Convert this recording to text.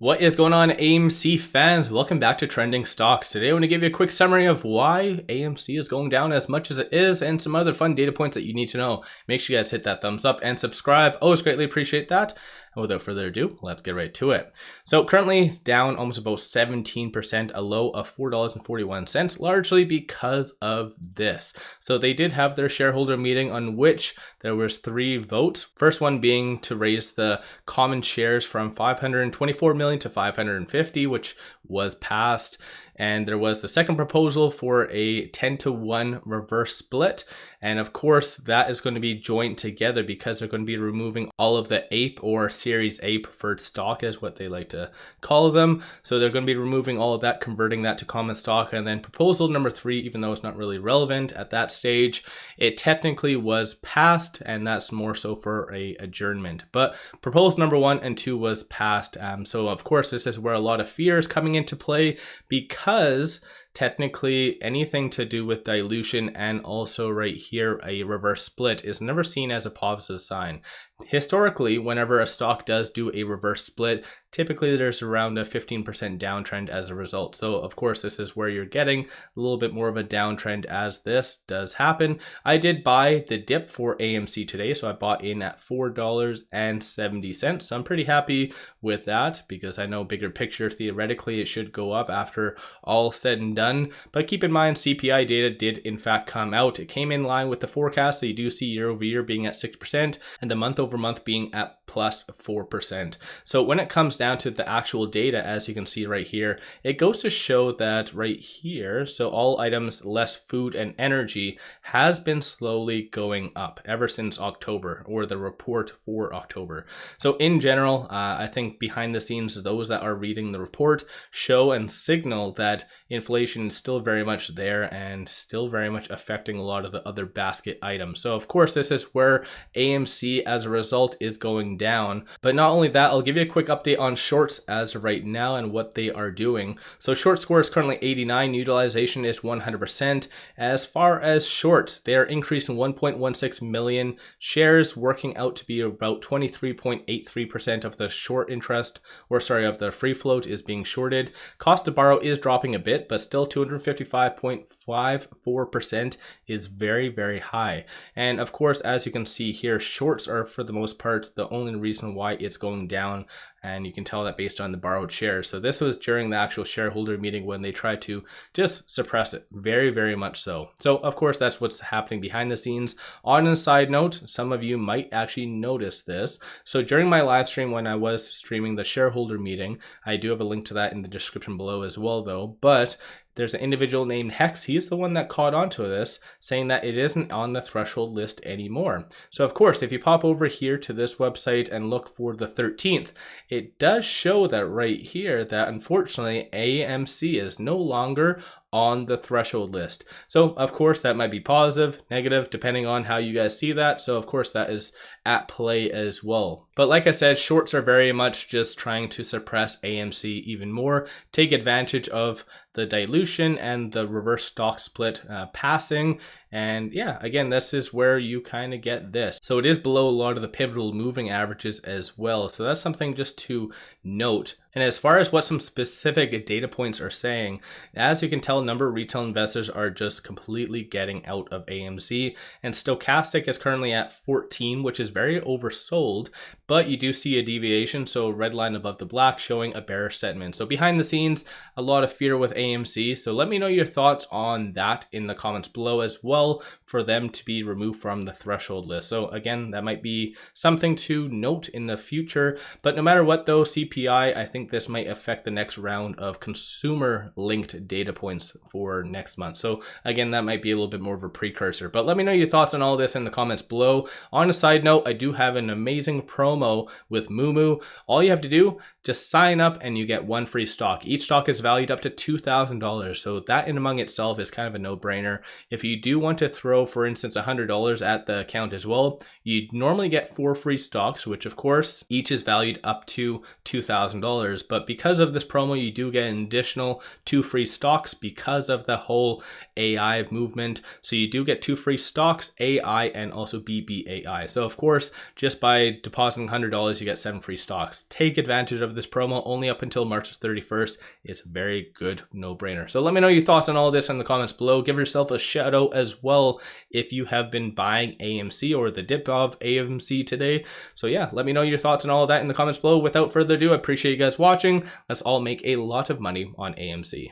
What is going on, AMC fans? Welcome back to Trending Stocks. Today I want to give you a quick summary of why AMC is going down as much as it is and some other fun data points that you need to know. Make sure you guys hit that thumbs up and subscribe. Always greatly appreciate that. And without further ado, let's get right to it. So currently down almost about 17%, a low of $4.41, largely because of this. So they did have their shareholder meeting on which there was 3 votes. First one being to raise the common shares from 524 million to 550, which was passed. And there was the second proposal for a 10-to-1 reverse split. And of course, that is going to be joined together because they're going to be removing all of the APE or Series A preferred stock is what they like to call them. So they're going to be removing all of that, converting that to common stock. And then proposal number 3, even though it's not really relevant at that stage, it technically was passed, and that's more so for a adjournment. But proposal number 1 and 2 was passed. So of course, this is where a lot of fear is coming into play because technically anything to do with dilution and also right here a reverse split is never seen as a positive sign. Historically, whenever a stock does do a reverse split, typically there's around a 15% downtrend as a result. So of course, this is where you're getting a little bit more of a downtrend as this does happen. I did buy the dip for AMC today, so I bought in at $4.70. So I'm pretty happy with that because I know bigger picture, theoretically, it should go up after all said and done. But keep in mind, CPI data did in fact come out. It came in line with the forecast. So you do see year over year being at 6% and the month over month being at plus 4%. So when it comes down to the actual data, as you can see right here, it goes to show that right here, so all items less food and energy has been slowly going up ever since October, or the report for October. So in general, I think behind the scenes, those that are reading the report show and signal that inflation is still very much there and still very much affecting a lot of the other basket items. So of course, this is where AMC as a result is going down. But not only that, I'll give you a quick update on shorts as of right now and what they are doing. So short score is currently 89, utilization is 100%. As far as shorts, they are increasing 1.16 million shares, working out to be about 23.83% of the short interest, or sorry, of the free float is being shorted. Cost to borrow is dropping a bit, but still 255.54% is very, very high. And of course, as you can see here, shorts are for the most part the only reason why it's going down, and you can tell that based on the borrowed shares. So this was during the actual shareholder meeting when they tried to just suppress it, very, very much so. So of course, that's what's happening behind the scenes. On a side note, some of you might actually notice this. So during my live stream when I was streaming the shareholder meeting, I do have a link to that in the description below as well though, but there's an individual named Hex. He's the one that caught onto this, saying that it isn't on the threshold list anymore. So of course, if you pop over here to this website and look for the 13th, it does show that right here that unfortunately AMC is no longer on the threshold list. So of course that might be positive, negative, depending on how you guys see that. So of course that is at play as well. But like I said, shorts are very much just trying to suppress AMC even more, take advantage of the dilution and the reverse stock split passing. And yeah, again, this is where you kind of get this. So it is below a lot of the pivotal moving averages as well. So that's something just to note. And as far as what some specific data points are saying, as you can tell, a number of retail investors are just completely getting out of AMC, and Stochastic is currently at 14, which is very oversold, but you do see a deviation, so red line above the black showing a bearish sentiment. So behind the scenes, a lot of fear with AMC. So let me know your thoughts on that in the comments below as well, for them to be removed from the threshold list. So again, that might be something to note in the future. But no matter what though, CPI, I think this might affect the next round of consumer linked data points for next month. So again, that might be a little bit more of a precursor, but let me know your thoughts on all this in the comments below. On a side note, I do have an amazing promo with MooMoo. All you have to do, just sign up and you get 1 free stock. Each stock is valued up to $2,000. So that in among itself is kind of a no-brainer. If you do want want to throw, for instance, $100 at the account as well, you'd normally get 4 free stocks, which of course each is valued up to $2,000. But because of this promo, you do get an additional 2 free stocks because of the whole AI movement. So you do get 2 free stocks, AI and also BBAI. So of course, just by depositing $100, you get 7 free stocks. Take advantage of this promo only up until March 31st. It's a very good no-brainer. So let me know your thoughts on all this in the comments below. Give yourself a shout out as well if you have been buying AMC or the dip of AMC today. So yeah, let me know your thoughts on all of that in the comments below. Without further ado, I appreciate you guys watching. Let's all make a lot of money on AMC.